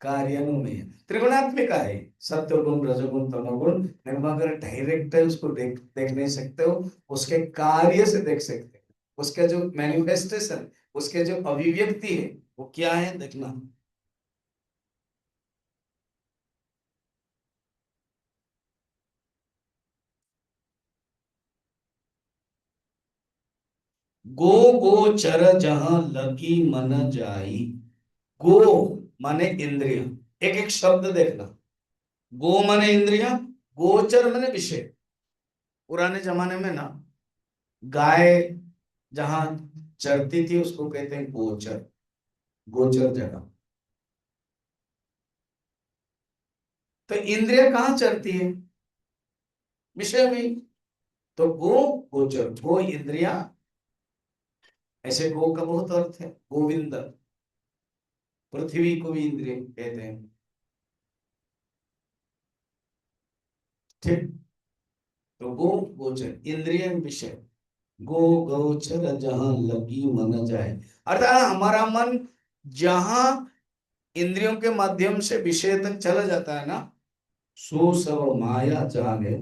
Speaker 1: कार्यानुमेय त्रिगुणात्मिका है, सत्वगुण रजोगुण तमोगुण। लेकिन अगर डायरेक्ट है, उसको देख नहीं सकते हो, उसके कार्य से देख सकते हो। उसका जो मैनिफेस्टेशन, उसके जो अभिव्यक्ति है, वो क्या है देखना। गो गोचर जहां लगी मन जाई। गो माने इंद्रिय, एक एक शब्द देखना। गो माने इंद्रिय, गोचर माने विषय। पुराने जमाने में ना, गाय जहां चरती थी उसको कहते हैं गोचर, गोचर जगह। तो इंद्रिय कहाँ चरती है? विषय में। तो गो गोचर, गो इंद्रिया। ऐसे गो का बहुत अर्थ है, गोविंद, पृथ्वी को भी इंद्रिय कहते हैं। ठीक। तो गो गोचर, इंद्रिय विषय, गो गोचर जहां लगी मन जाए, अर्थात हमारा मन जहां इंद्रियों के माध्यम से विषय तक चला जाता है ना, सो सब माया जाने।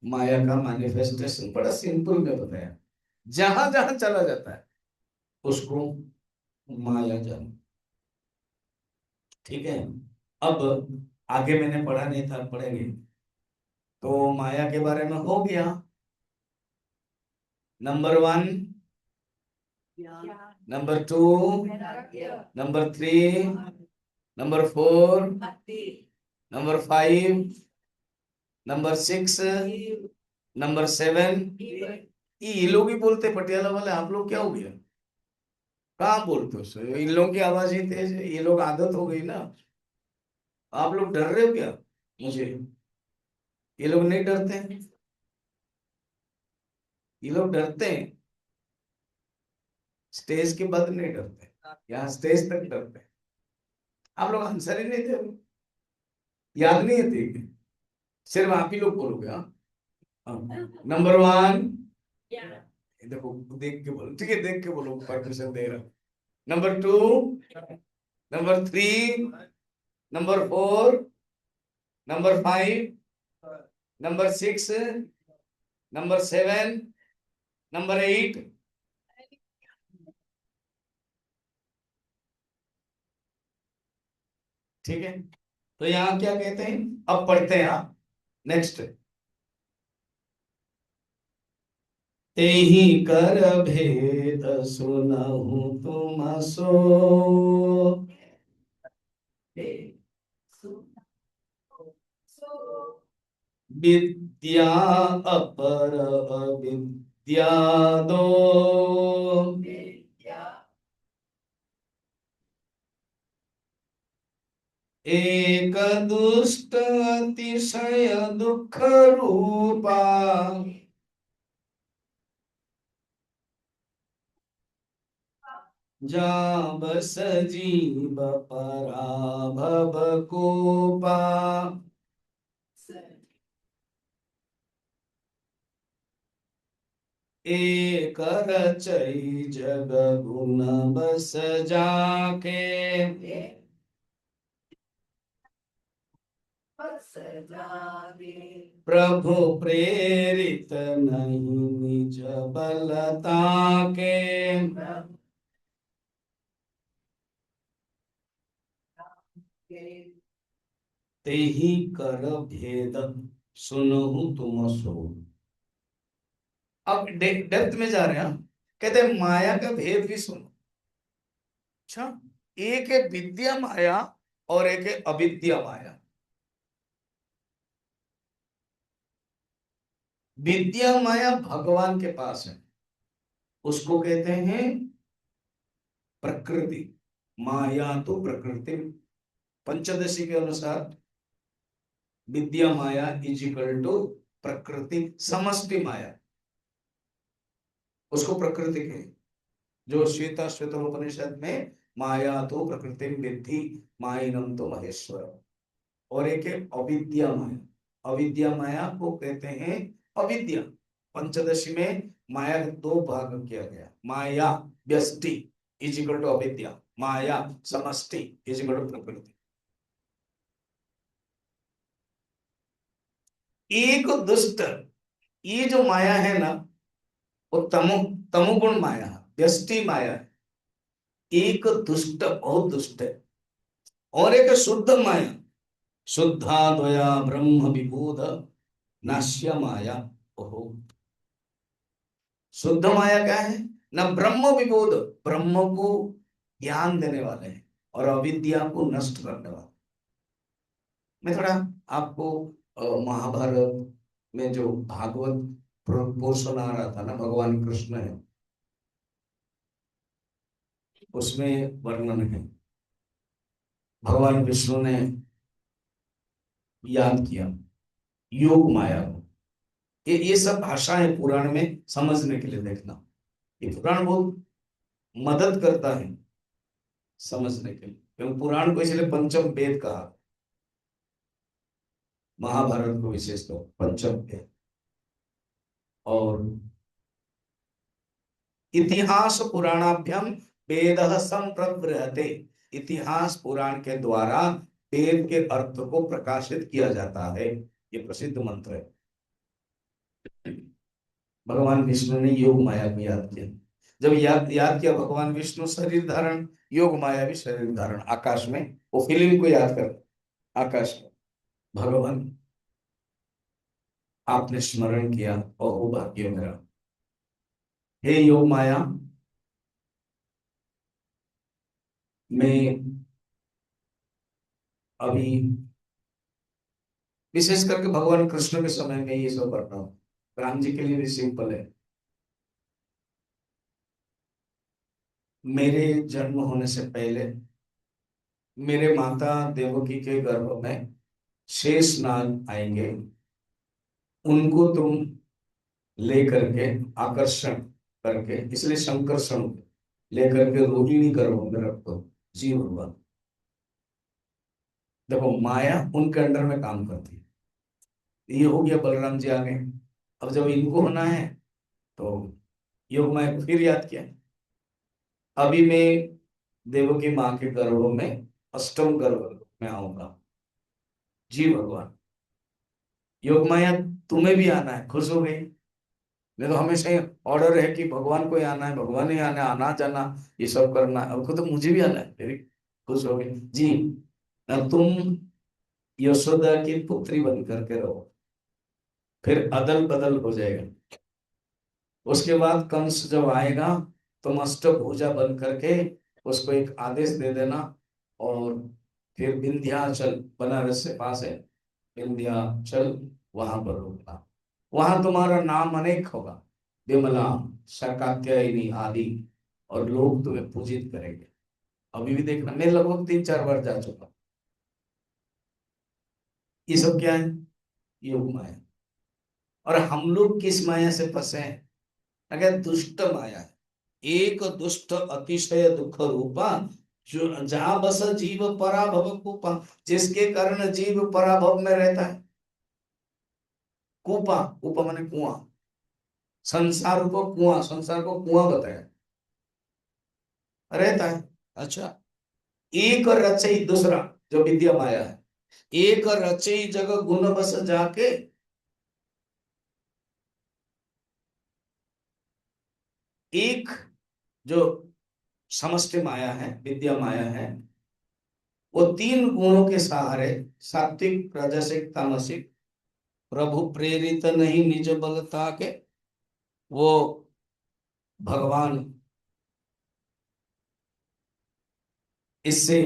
Speaker 1: माया का मैनिफेस्टेशन बड़ा सिंपल में बताया, जहां जहां चला जाता है उसको माया जाने। ठीक है। अब आगे मैंने पढ़ा नहीं था, पढ़ेंगे। तो माया के बारे में हो गया। Number one, number two, number three, number four, number five, number six, number seven. ये लोग ही बोलते पटियाला वाले, आप लोग क्या हो गया, कहाँ बोलते हो सर? इन लोगों की आवाज ही तेज है, ये लोग आदत हो गई ना। आप लोग डर रहे हो क्या मुझे? ये लोग नहीं डरते हैं, ये लोग डरते हैं, स्टेज के बाद नहीं डरते, यहाँ स्टेज तक डरते हैं। आप लोग आंसर ही नहीं दे रहे, याद नहीं है? ठीक है, सिर्फ आप ही लोग बोलोगे। हाँ, नंबर वन, देखो देख के बोलो, ठीक है, देख के बोलो, परमिशन दे रहा हूं। Number two, number three, number four, number five, number six, number seven, number eight. ठीक है, तो यहाँ क्या कहते हैं, अब पढ़ते हैं। हाँ, नेक्स्ट। तेहि कर भेद सुनहु तुम सो, विद्या अपर अविद्या दो, एक दुष्ट अतिशय दुख रूपा, जा बस जीव पराभव कोपा। एक रचई जग गुण बस जाके, प्रभु प्रेरित नहीं निज बलता के, तेहि कर भेद सुनहु तुम सो। अब डेप्थ में जा रहे हैं। कहते हैं माया का भेद भी सुनो। अच्छा, एक है विद्या माया और एक है अविद्या माया। विद्या माया भगवान के पास है, उसको कहते हैं प्रकृति। माया तो प्रकृति, पंचदशी के अनुसार विद्या माया इज इक्वल टू प्रकृति समष्टि माया, उसको प्रकृति के, जो श्वेता श्वेतोपनिषद में माया तो प्रकृति विद्धि माइनम तो महेश्वर। और एक है अविद्या माया। अविद्या माया को कहते हैं अविद्या। पंचदशी में माया का दो भाग किया गया, माया व्यष्टि इज इक्वल टू अविद्या, माया समष्टि इज इक्वल टू प्रकृति। एक दुष्ट, ये जो माया है ना, वो तमोगुण माया है, व्यष्टि माया है। एक दुष्ट, बहुत दुष्ट है। और एक शुद्ध माया, शुद्धा द्वया ब्रह्म विबोध नाश्य माया। ओहो, शुद्ध माया क्या है ना, ब्रह्म विबोध, ब्रह्म को ज्ञान देने वाले हैं, और अविद्या को नष्ट करने वाले। मैं थोड़ा आपको महाभारत में जो भागवत पोर्शन आ रहा था ना, भगवान कृष्ण है, उसमें वर्णन है। भगवान विष्णु ने याद किया योग माया को। ये सब भाषाएं पुराण में समझने के लिए देखना, ये पुराण बहुत मदद करता है समझने के लिए, क्योंकि पुराण को इसलिए पंचम वेद कहा, महाभारत को विशेषकर पंचम वेद। और इतिहास पुराणाभ्यम वेद संप्रवृहते। इतिहास पुराण के द्वारा वेद के अर्थ को प्रकाशित किया जाता है। ये प्रसिद्ध मंत्र है। भगवान विष्णु ने योग माया को याद किया। जब याद याद किया भगवान विष्णु शरीर धारण, योग माया भी शरीर धारण, आकाश में वो फिल्म को याद कर, आकाश में भगवान आपने स्मरण किया और वो भाग्य मेरा। हे योग माया, मैं अभी विशेष करके भगवान कृष्ण के समय में ये सब कर रहा हूँ। राम जी के लिए भी सिंपल है। मेरे जन्म होने से पहले मेरे माता देवकी के गर्भ में शेष नाग आएंगे, उनको तुम लेकर के आकर्षण करके, इसलिए संकर्षण लेकर के रोहिणी गर्भ में रखो। जी भगवान, देखो माया उनके अंडर में काम करती है। ये हो गया, बलराम जी आ गए। अब जब इनको होना है तो योग माया को फिर याद किया। अभी मैं देवकी माँ के गर्भ में अष्टम गर्भ में आऊंगा। जी भगवान, योग माया तुम्हें भी आना है। खुश हो गई। नहीं तो हमेशा ऑर्डर है कि भगवान को ही आना है, भगवान ही आना है, आना जाना ये सब करना है। अब खुद तो मुझे भी आना है। मेरी खुश हो गई जी। अब तुम यशोदा की पुत्री बन करके रहो, फिर अदल बदल हो जाएगा। उसके बाद कंस जब आएगा तुम अष्टभुजा बन करके उसको एक आदेश दे देना, और फिर विंध्याचल, बनारस से पास है विंध्याचल, वहां पर रुकना। वहां तुम्हारा नाम अनेक होगा, विमला, शाकात्यायनी आदि, और लोग तुम्हें पूजित करेंगे। अभी भी देखना, मैं लगभग 3-4 बार जा चुका। ये सब क्या है? योग माया। और हम लोग किस माया से फंसे हैं? अगर दुष्ट माया है, एक दुष्ट अतिशय दुख रूपा, जो जहां बस जीव पराभव कूपा, जिसके कारण जीव पराभव में रहता है। कूपा, कूपा माने कुआं। संसार को कुआं, संसार को कुआं बताया रहता है। अच्छा, एक रचई, दूसरा जो विद्या माया है, एक रचई जग गुण बस जाके, एक जो समष्टि माया है, विद्या माया है, वो 3 गुणों के सहारे, सात्विक राजसिक तामसिक, प्रभु प्रेरित नहीं निज बलता के, वो भगवान इससे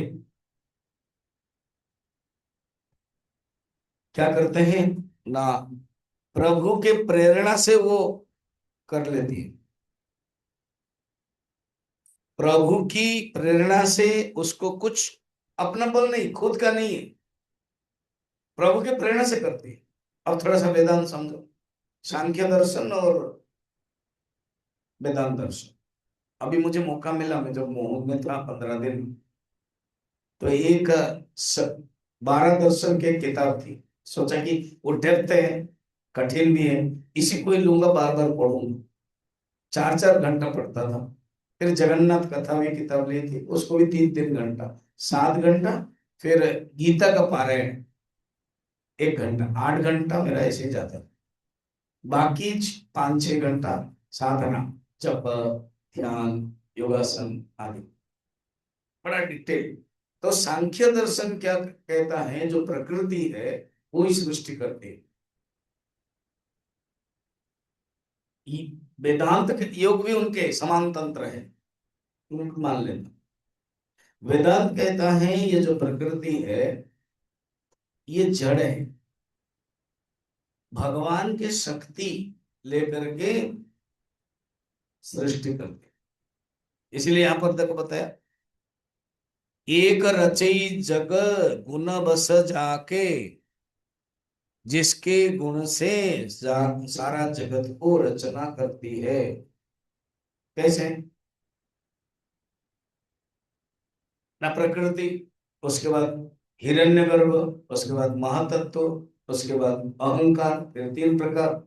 Speaker 1: क्या करते हैं ना, प्रभु के प्रेरणा से वो कर लेती है। प्रभु की प्रेरणा से उसको कुछ, अपना बल नहीं, खुद का नहीं है, प्रभु की प्रेरणा से करती है। अब थोड़ा सा वेदांत समझो, सांख्य दर्शन और वेदांत दर्शन। अभी मुझे मौका मिला, मैं जब मोहन में था 15 दिन, तो एक 12 दर्शन की एक किताब थी। सोचा कि वो डेप्थ है, कठिन भी है, इसी को ही लूंगा, बार बार पढ़ूंगा। 4-4 घंटा पढ़ता था। फिर जगन्नाथ कथा में किताब ली थी, उसको भी 3-3 घंटा, 7 घंटा। फिर गीता का पारायण 1 घंटा, 8 घंटा मेरा ऐसे ही जाता। बाकी 5-6 घंटा साधना, जप, ध्यान, योगासन आदि, बड़ा डिटेल। तो सांख्य दर्शन क्या कहता है, जो प्रकृति है वो ही सृष्टि करती है। वेदांत के योग भी उनके समान तंत्र है, उनको मान लेना। वेदांत कहता है ये जो प्रकृति है ये जड़ है, भगवान की शक्ति लेकर के सृष्टि करते। इसलिए यहां पर तक बताया, एक रचई जग गुण बस जाके, जिसके गुण से सारा जगत को रचना करती है। कैसे? ना प्रकृति, उसके बाद हिरण्यगर्भ, उसके बाद महातत्व, उसके बाद अहंकार, फिर 3 प्रकार।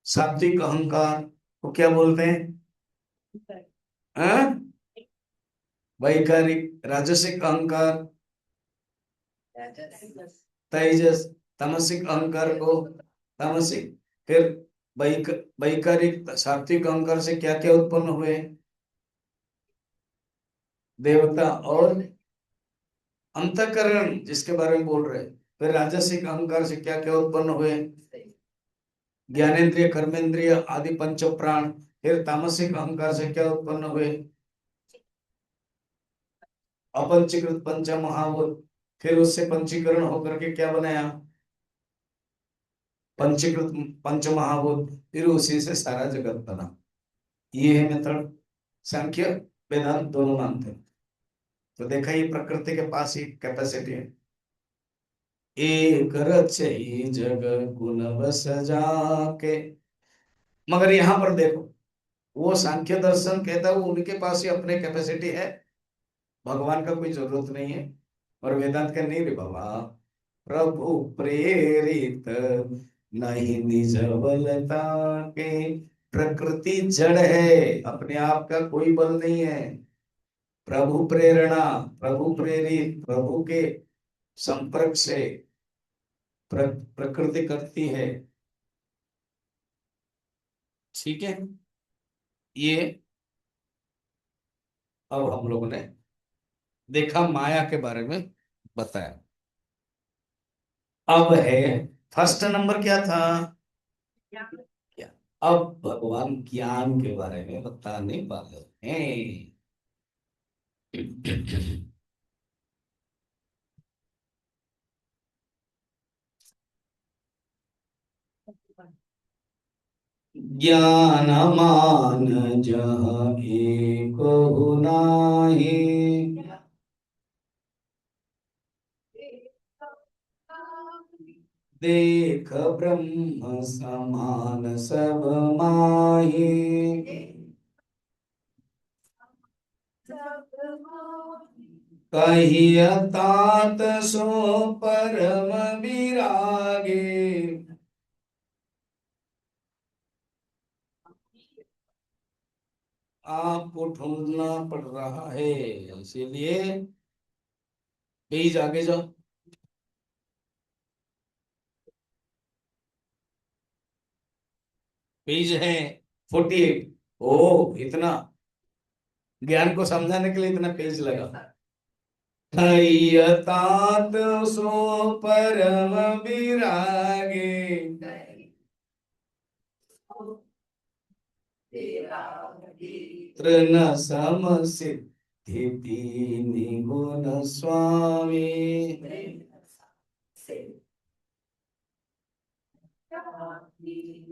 Speaker 1: सात्विक अहंकार को क्या बोलते हैं? हाँ? वैकारिक, राजसिक अहंकार, तेजस, तामसिक अहंकार को तामसिक। फिर वैक वैकारिक सात्विक अहंकार से क्या क्या उत्पन्न हुए? देवता और अंतःकरण, जिसके बारे में बोल रहे हैं। फिर राजसिक अहंकार से क्या क्या उत्पन्न हुए? ज्ञानेन्द्रिय, कर्मेंद्रिय आदि पंच प्राण। फिर तामसिक अहंकार से क्या उत्पन्न हुए? अपंचीकृत पंच महाभूत। फिर उससे पंचीकरण होकर के क्या बनाया? पंचीकृत पंच महाभूत। फिर उसी से सारा जगत बना। ये है मेथड। सांख्य वेदांत दोनों मानते हैं। तो देखा, ये प्रकृति के पास ही कैपेसिटी है। एक रचई जग गुण बस जाके। मगर यहां पर देखो, वो सांख्य दर्शन कहता है वो उनके पास ही अपने कैपेसिटी है, भगवान का कोई जरूरत नहीं है। और वेदांत का नहीं रे बाबा, प्रभु प्रेरित नहीं निज बलता के। प्रकृति जड़ है, अपने आप का कोई बल नहीं है। प्रभु प्रेरणा, प्रभु प्रेरित, प्रभु के संपर्क से प्रकृति करती है। ठीक है। ये अब हम लोगों ने देखा, माया के बारे में बताया। अब है फर्स्ट नंबर क्या था? क्या? अब भगवान ज्ञान के बारे में बताने वाले हैं। ज्ञान मान जहाँ एक नाहि। देख ब्रह्म समान सब माहि। कहिय तात सो परम विरागे। आपको ढूंढना पड़ रहा है, इसीलिए पेज आगे जाओ। पेज है 48। ओ इतना ज्ञान को समझाने के लिए इतना पेज लगा। तात सो परम विरागे। तृण सम सिद्धि दीनि गुण स्वामी।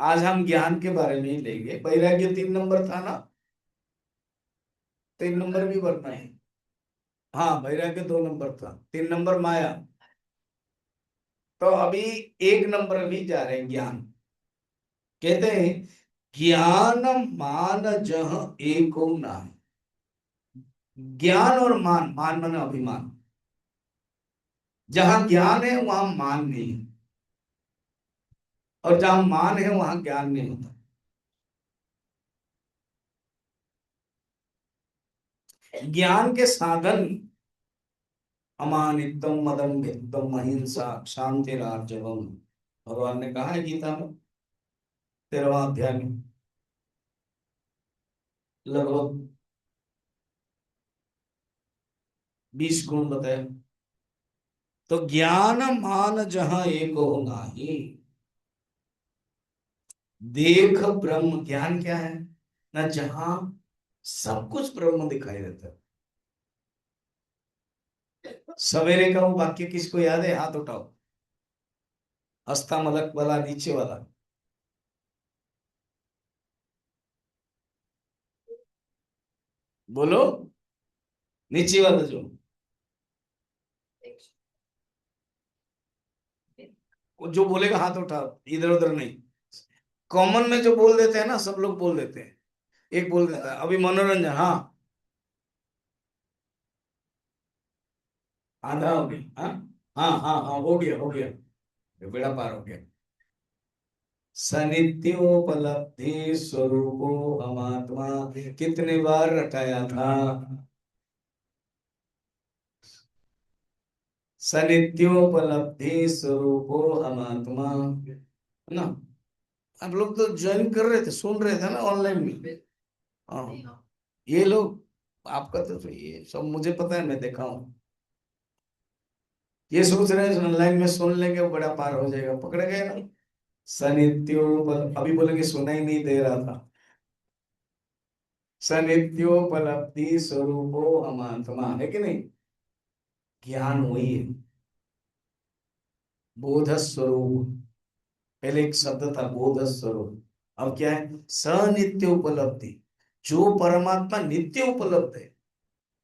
Speaker 1: आज हम ज्ञान के बारे में ही लेंगे। वैराग्य 3 नंबर था ना? 3 नंबर भी भरना है। हाँ, वैराग्य 2 नंबर था, 3 नंबर माया। तो अभी 1 नंबर भी जा रहे हैं, ज्ञान। कहते हैं ज्ञान मान जह एको नाम। ज्ञान और मान, मान मन अभिमान। जहां ज्ञान है वहां मान नहीं है, और जहां मान है वहां ज्ञान नहीं होता। ज्ञान के साधन अमानित्वम मदम्भित्वम अहिंसा क्षांतिरार्जवम, भगवान ने कहा है गीता में 13वां अध्याय में। लगभग 20 गुण बताए। तो ज्ञान मान जहां एक हो नाही। देख ब्रह्म, ज्ञान क्या है ना? जहां सब कुछ ब्रह्म दिखाई देता है। सवेरे का वो वाक्य किसको याद है? हाथ उठाओ। हस्ता मलक वाला, नीचे वाला। बोलो, नीचे वाला जो। वो जो बोलेगा हाथ उठाओ, इधर उधर नहीं। कॉमन में जो बोल देते हैं ना, सब लोग बोल देते हैं। एक बोल देता है अभी मनोरंजन, हाँ। आधा हो गया, हाँ। हाँ हाँ हाँ, हो गया हो गया। ये बेड़ा पार हो गया। सनित्योपलब्धि स्वरूपो अमात्मा, कितने बार रटाया था? सनित्योपलब्धि स्वरूपो अमात्मा, है ना? आप लोग तो ज्वाइन कर रहे थे, सुन रहे थे ना ऑनलाइन में। हाँ, ये लोग, आपका तो ये सब मुझे पता है, मैं देखा हूँ। ये सोच रहे हैं ऑनलाइन में सुन लेंगे बड़ा पार हो जाएगा, पकड़ गए ना। सनित्योपल, अभी बोलेंगे सुना ही नहीं दे रहा था। सनित्योपलब्धि स्वरूपो अमात्मा, है कि नहीं? ज्ञान वही है, बोध स्वरूप। पहले एक शब्द था बोध स्वरूप, अब क्या है? सनित्य उपलब्धि। जो परमात्मा नित्य उपलब्ध है,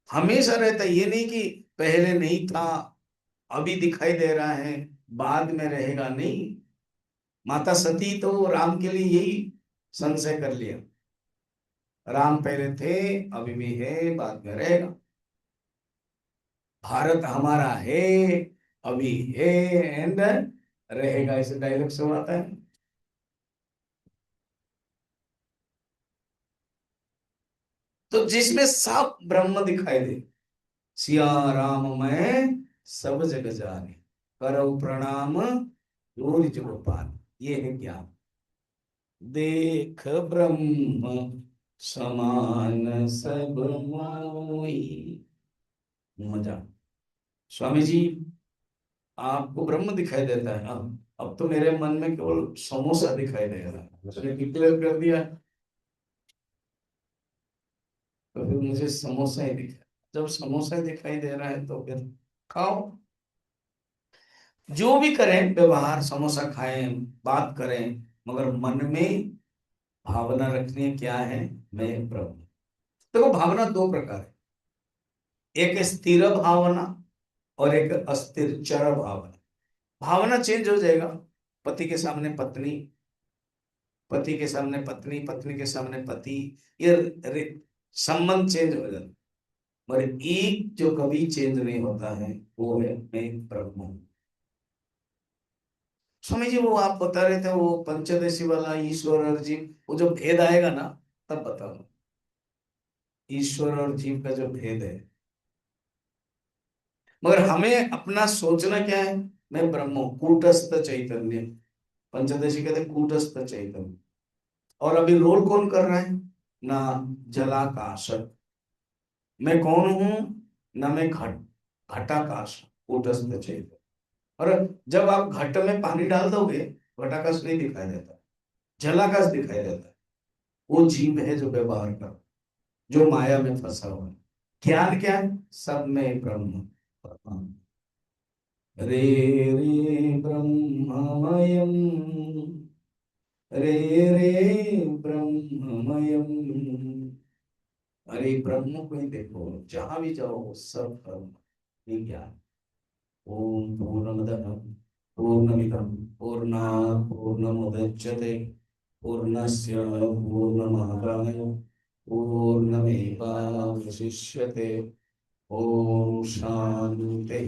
Speaker 1: हमेशा रहता है। ये नहीं कि पहले नहीं था, अभी दिखाई दे रहा है, बाद में रहेगा, नहीं। माता सती तो राम के लिए यही संशय कर लिया, राम पहले थे, अभी भी है, बाद में रहेगा। भारत हमारा है, अभी है, एंड रहेगा, इसे डायलॉग से आता है। तो जिसमें सब ब्रह्म दिखाई दे, सिया राम मैं सब जग जाने, करौ प्रणाम जोर गोपाल, ये है ज्ञान। देख ब्रह्म समान सब मोई, मजा। स्वामी जी, आपको ब्रह्म दिखाई देता है, अब तो मेरे मन में केवल समोसा दिखाई दे रहा है, उसने डिक्लेयर कर दिया, तो फिर मुझे समोसा ही दिखा। जब समोसा ही दिखाई दे रहा है तो फिर खाओ। जो भी करें व्यवहार, समोसा खाएं, बात करें, मगर मन में भावना रखनी है, क्या है? मैं प्रभु। देखो, भावना दो प्रकार है, एक स्थिर भावना और एक अस्थिर चर भावना। भावना चेंज हो जाएगा, पति के सामने पत्नी, पति के सामने पत्नी, पत्नी के सामने पति, ये संबंध चेंज हो जाता है। और एक जो कभी चेंज नहीं होता है, वो है मैं प्रभु हूं। स्वामी जी, वो आप बता रहे थे वो पंचदशी वाला ईश्वर और जीव, वो जो भेद आएगा ना, तब बताओ। ईश्वर और जीव का जो भेद है, मगर हमें अपना सोचना क्या है? मैं ब्रह्म हूं, कूटस्थ चैतन्य। पंचदशी कहते हैं कूटस्थ चैतन्य। और अभी रोल कौन कर रहा है? ना जलाकाश, मैं कौन हूं? ना मैं घटाकाश, कूटस्थ चैतन्य। और जब आप घट में पानी डाल दोगे, घटाकाश नहीं दिखाई देता, जलाकाश दिखाई देता है। वो जीव है जो व्यवहार कर, जो माया में फंसा हुआ है। ज्ञान क्या है? सब में ब्रह्म। रे रे ब्रह्ममयम, रे रे ब्रह्ममयम। अरे ब्रह्म को ही देखो, जहां भी जाओ सब ब्रह्म, ये ज्ञान। ओम पूर्णमदः पूर्णमिदं पूर्णात् पूर्णमुदच्यते, पूर्णस्य पूर्णमादाय पूर्णमेवावशिष्यते। ओम शांति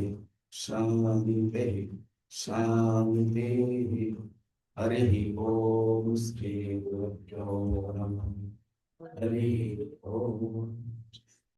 Speaker 1: शांति शांति। हरि ओम, श्री गुरुभ्यो नमः। हरि ओम।